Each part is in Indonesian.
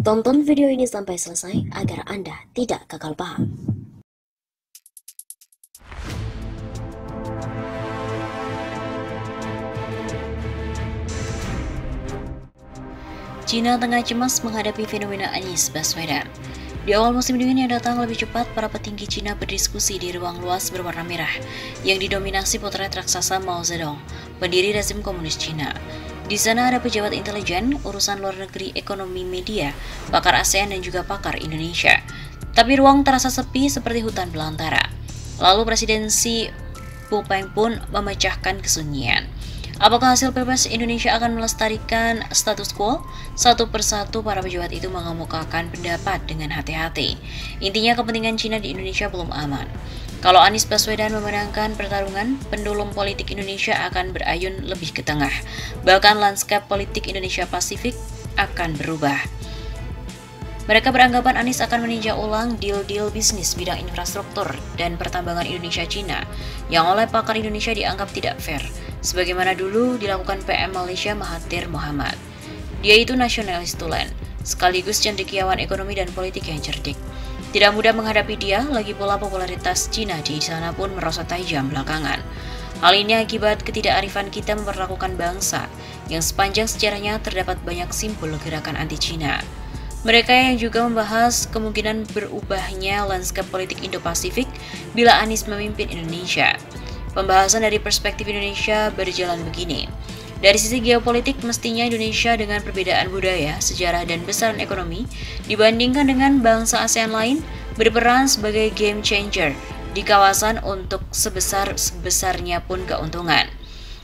Tonton video ini sampai selesai agar Anda tidak gagal paham. Cina tengah cemas menghadapi fenomena Anies Baswedan. Di awal musim dingin yang datang lebih cepat, para petinggi Cina berdiskusi di ruang luas berwarna merah yang didominasi potret raksasa Mao Zedong, pendiri rezim komunis Cina. Di sana ada pejabat intelijen, urusan luar negeri, ekonomi, media, pakar ASEAN dan juga pakar Indonesia. Tapi ruang terasa sepi seperti hutan belantara. Lalu presidensi Pu Peng pun memecahkan kesunyian. Apakah hasil Pilpres Indonesia akan melestarikan status quo? Satu persatu para pejabat itu mengemukakan pendapat dengan hati-hati. Intinya kepentingan Cina di Indonesia belum aman. Kalau Anies Baswedan memenangkan pertarungan, pendulum politik Indonesia akan berayun lebih ke tengah. Bahkan lanskap politik Indonesia Pasifik akan berubah. Mereka beranggapan Anies akan meninjau ulang deal-deal bisnis bidang infrastruktur dan pertambangan Indonesia-Cina yang oleh pakar Indonesia dianggap tidak fair, sebagaimana dulu dilakukan PM Malaysia Mahathir Mohamad. Dia itu nasionalis tulen, sekaligus cendekiawan ekonomi dan politik yang cerdik. Tidak mudah menghadapi dia, lagi pula popularitas Cina di sana pun merosot tajam belakangan. Hal ini akibat ketidakarifan kita memperlakukan bangsa yang sepanjang sejarahnya terdapat banyak simpul gerakan anti-Cina. Mereka yang juga membahas kemungkinan berubahnya lanskap politik Indo-Pasifik bila Anies memimpin Indonesia. Pembahasan dari perspektif Indonesia berjalan begini. Dari sisi geopolitik, mestinya Indonesia dengan perbedaan budaya, sejarah, dan besaran ekonomi dibandingkan dengan bangsa ASEAN lain berperan sebagai game changer di kawasan untuk sebesar-besarnya pun keuntungan.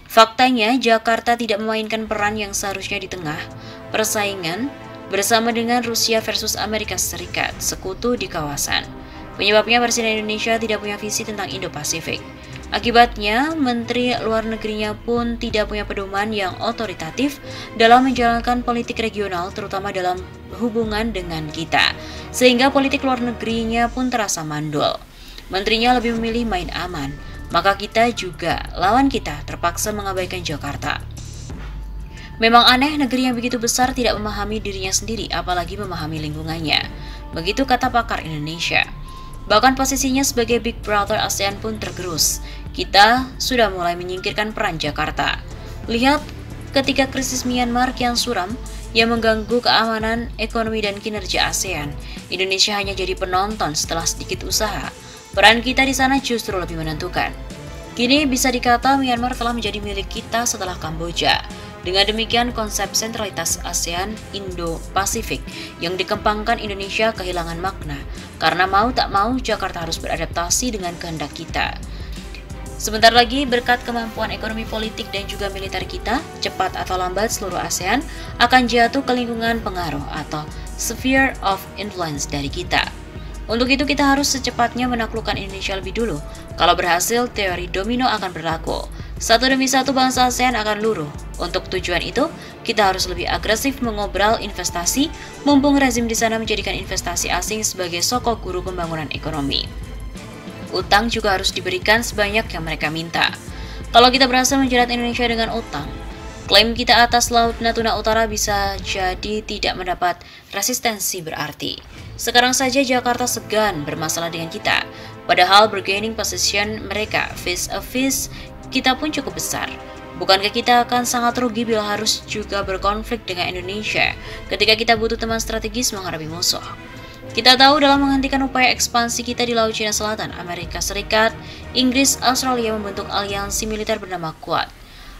Faktanya, Jakarta tidak memainkan peran yang seharusnya di tengah persaingan bersama dengan Rusia versus Amerika Serikat, sekutu di kawasan. Penyebabnya Presiden Indonesia tidak punya visi tentang Indo-Pasifik. Akibatnya, Menteri Luar Negerinya pun tidak punya pedoman yang otoritatif dalam menjalankan politik regional, terutama dalam hubungan dengan kita. Sehingga politik luar negerinya pun terasa mandul. Menterinya lebih memilih main aman, maka kita juga, lawan kita, terpaksa mengabaikan Jakarta. Memang aneh, negeri yang begitu besar tidak memahami dirinya sendiri, apalagi memahami lingkungannya. Begitu kata pakar Indonesia. Bahkan posisinya sebagai Big Brother ASEAN pun tergerus. Kita sudah mulai menyingkirkan peran Jakarta. Lihat ketika krisis Myanmar kian suram yang mengganggu keamanan, ekonomi, dan kinerja ASEAN. Indonesia hanya jadi penonton setelah sedikit usaha. Peran kita di sana justru lebih menentukan. Kini bisa dikata Myanmar telah menjadi milik kita setelah Kamboja. Dengan demikian, konsep sentralitas ASEAN Indo-Pasifik yang dikembangkan Indonesia kehilangan makna, karena mau tak mau Jakarta harus beradaptasi dengan kehendak kita. Sebentar lagi, berkat kemampuan ekonomi politik dan juga militer kita, cepat atau lambat seluruh ASEAN akan jatuh ke lingkungan pengaruh atau sphere of influence dari kita. Untuk itu kita harus secepatnya menaklukkan Indonesia lebih dulu. Kalau berhasil, teori domino akan berlaku. Satu demi satu bangsa ASEAN akan luruh. Untuk tujuan itu, kita harus lebih agresif mengobral investasi, mumpung rezim di sana menjadikan investasi asing sebagai sokok guru pembangunan ekonomi. Utang juga harus diberikan sebanyak yang mereka minta. Kalau kita berhasil menjerat Indonesia dengan utang, klaim kita atas Laut Natuna Utara bisa jadi tidak mendapat resistensi berarti. Sekarang saja Jakarta segan bermasalah dengan kita, padahal bargaining position mereka face a face kita pun cukup besar. Bukankah kita akan sangat rugi bila harus juga berkonflik dengan Indonesia ketika kita butuh teman strategis menghadapi musuh? Kita tahu dalam menghentikan upaya ekspansi kita di Laut Cina Selatan, Amerika Serikat, Inggris, Australia membentuk aliansi militer bernama Quad.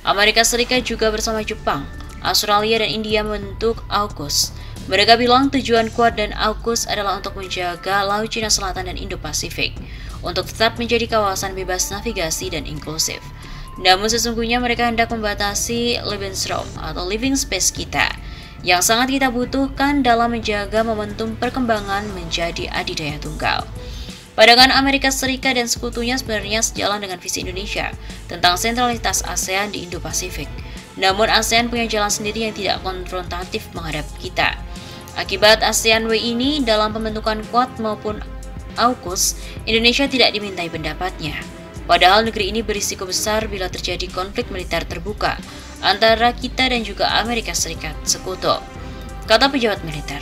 Amerika Serikat juga bersama Jepang, Australia, dan India membentuk AUKUS. Mereka bilang tujuan Quad dan AUKUS adalah untuk menjaga Laut Cina Selatan dan Indo-Pasifik, untuk tetap menjadi kawasan bebas navigasi dan inklusif. Namun sesungguhnya mereka hendak membatasi Lebensraum atau living space kita, yang sangat kita butuhkan dalam menjaga momentum perkembangan menjadi adidaya tunggal. Pandangan Amerika Serikat dan sekutunya sebenarnya sejalan dengan visi Indonesia tentang sentralitas ASEAN di Indo-Pasifik. Namun ASEAN punya jalan sendiri yang tidak konfrontatif menghadap kita. Akibat ASEAN W ini dalam pembentukan Quad maupun AUKUS, Indonesia tidak dimintai pendapatnya. Padahal negeri ini berisiko besar bila terjadi konflik militer terbuka antara kita dan juga Amerika Serikat, sekutu. Kata pejabat militer,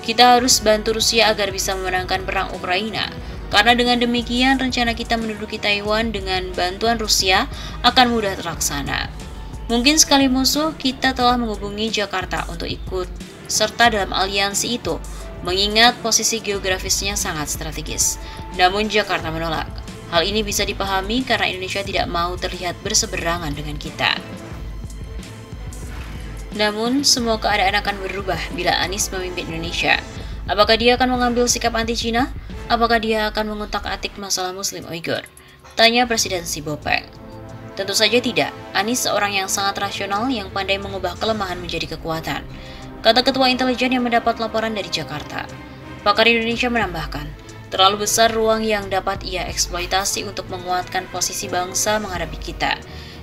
Kita harus bantu Rusia agar bisa memenangkan perang Ukraina. Karena dengan demikian, rencana kita menduduki Taiwan dengan bantuan Rusia akan mudah terlaksana. Mungkin sekali musuh, kita telah menghubungi Jakarta untuk ikut serta dalam aliansi itu, mengingat posisi geografisnya sangat strategis. Namun Jakarta menolak. Hal ini bisa dipahami karena Indonesia tidak mau terlihat berseberangan dengan kita. Namun, semua keadaan akan berubah bila Anies memimpin Indonesia. Apakah dia akan mengambil sikap anti-Cina? Apakah dia akan mengutak-atik masalah Muslim Uighur? Tanya Presiden Xi Jinping. Tentu saja tidak. Anies seorang yang sangat rasional yang pandai mengubah kelemahan menjadi kekuatan. Kata Ketua Intelijen yang mendapat laporan dari Jakarta. Pakar Indonesia menambahkan, terlalu besar ruang yang dapat ia eksploitasi untuk menguatkan posisi bangsa menghadapi kita.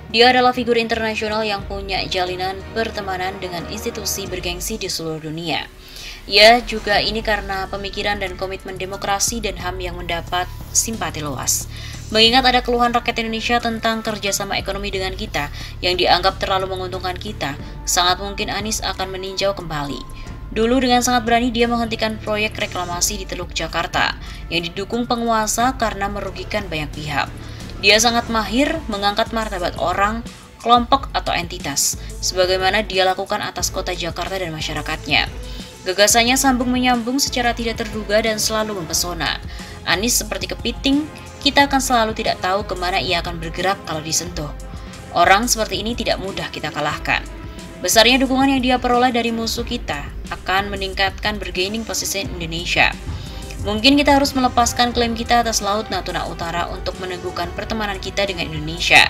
Dia adalah figur internasional yang punya jalinan pertemanan dengan institusi bergengsi di seluruh dunia. Ya, juga ini karena pemikiran dan komitmen demokrasi dan HAM yang mendapat simpati luas. Mengingat ada keluhan rakyat Indonesia tentang kerjasama ekonomi dengan kita yang dianggap terlalu menguntungkan kita, sangat mungkin Anies akan meninjau kembali. Dulu dengan sangat berani dia menghentikan proyek reklamasi di Teluk Jakarta yang didukung penguasa karena merugikan banyak pihak. Dia sangat mahir mengangkat martabat orang, kelompok, atau entitas, sebagaimana dia lakukan atas kota Jakarta dan masyarakatnya. Gagasannya sambung menyambung secara tidak terduga dan selalu mempesona. Anies seperti kepiting, kita akan selalu tidak tahu kemana ia akan bergerak kalau disentuh. Orang seperti ini tidak mudah kita kalahkan. Besarnya dukungan yang dia peroleh dari musuh kita akan meningkatkan bargaining posisi Indonesia. Mungkin kita harus melepaskan klaim kita atas Laut Natuna Utara untuk meneguhkan pertemanan kita dengan Indonesia,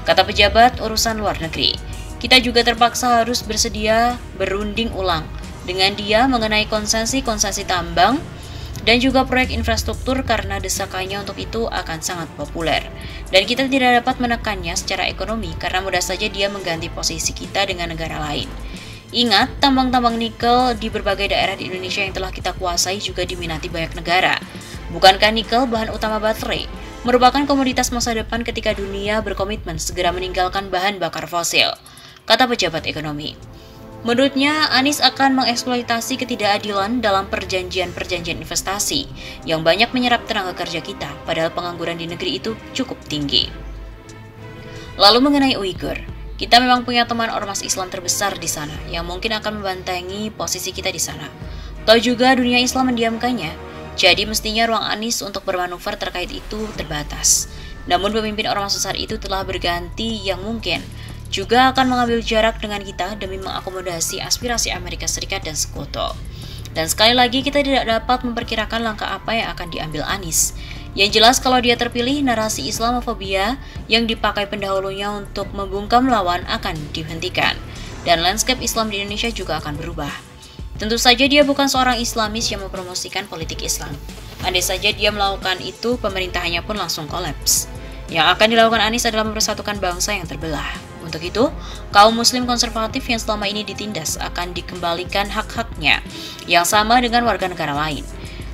kata pejabat urusan luar negeri. Kita juga terpaksa harus bersedia berunding ulang dengan dia mengenai konsesi-konsesi tambang dan juga proyek infrastruktur karena desakannya untuk itu akan sangat populer. Dan kita tidak dapat menekannya secara ekonomi karena mudah saja dia mengganti posisi kita dengan negara lain. Ingat, tambang-tambang nikel di berbagai daerah di Indonesia yang telah kita kuasai juga diminati banyak negara. Bukankah nikel bahan utama baterai? Merupakan komoditas masa depan ketika dunia berkomitmen segera meninggalkan bahan bakar fosil, kata pejabat ekonomi. Menurutnya, Anies akan mengeksploitasi ketidakadilan dalam perjanjian-perjanjian investasi yang banyak menyerap tenaga kerja kita, padahal pengangguran di negeri itu cukup tinggi. Lalu mengenai Uighur, kita memang punya teman ormas Islam terbesar di sana yang mungkin akan membantangi posisi kita di sana. Tahu juga dunia Islam mendiamkannya, jadi mestinya ruang Anies untuk bermanuver terkait itu terbatas. Namun pemimpin ormas besar itu telah berganti yang mungkin juga akan mengambil jarak dengan kita demi mengakomodasi aspirasi Amerika Serikat dan sekutu. Dan sekali lagi kita tidak dapat memperkirakan langkah apa yang akan diambil Anies. Yang jelas kalau dia terpilih, narasi Islamofobia yang dipakai pendahulunya untuk membungkam lawan akan dihentikan. Dan landscape Islam di Indonesia juga akan berubah. Tentu saja dia bukan seorang Islamis yang mempromosikan politik Islam. Andai saja dia melakukan itu, pemerintahannya pun langsung kolaps. Yang akan dilakukan Anies adalah mempersatukan bangsa yang terbelah. Untuk itu, kaum muslim konservatif yang selama ini ditindas akan dikembalikan hak-haknya yang sama dengan warga negara lain.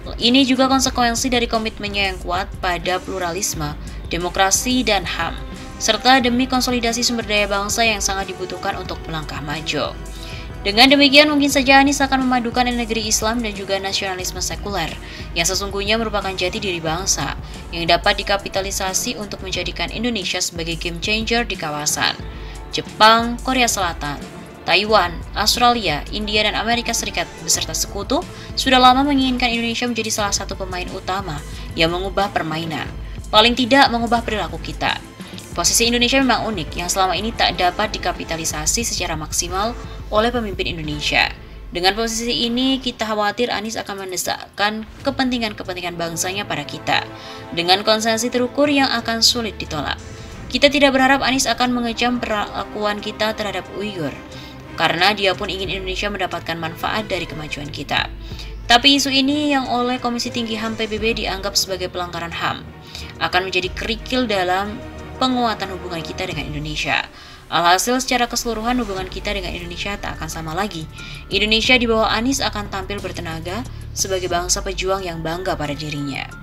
Ini juga konsekuensi dari komitmennya yang kuat pada pluralisme, demokrasi, dan HAM, serta demi konsolidasi sumber daya bangsa yang sangat dibutuhkan untuk melangkah maju. Dengan demikian, mungkin saja Anies akan memadukan negeri Islam dan juga nasionalisme sekuler, yang sesungguhnya merupakan jati diri bangsa, yang dapat dikapitalisasi untuk menjadikan Indonesia sebagai game changer di kawasan. Jepang, Korea Selatan, Taiwan, Australia, India, dan Amerika Serikat beserta sekutu sudah lama menginginkan Indonesia menjadi salah satu pemain utama yang mengubah permainan, paling tidak mengubah perilaku kita. Posisi Indonesia memang unik yang selama ini tak dapat dikapitalisasi secara maksimal oleh pemimpin Indonesia. Dengan posisi ini, kita khawatir Anies akan mendesakkan kepentingan-kepentingan bangsanya pada kita, dengan konsensi terukur yang akan sulit ditolak. Kita tidak berharap Anies akan mengecam perlakuan kita terhadap Uighur, karena dia pun ingin Indonesia mendapatkan manfaat dari kemajuan kita. Tapi isu ini yang oleh Komisi Tinggi HAM PBB dianggap sebagai pelanggaran HAM, akan menjadi kerikil dalam penguatan hubungan kita dengan Indonesia. Alhasil secara keseluruhan hubungan kita dengan Indonesia tak akan sama lagi. Indonesia di bawah Anies akan tampil bertenaga sebagai bangsa pejuang yang bangga pada dirinya.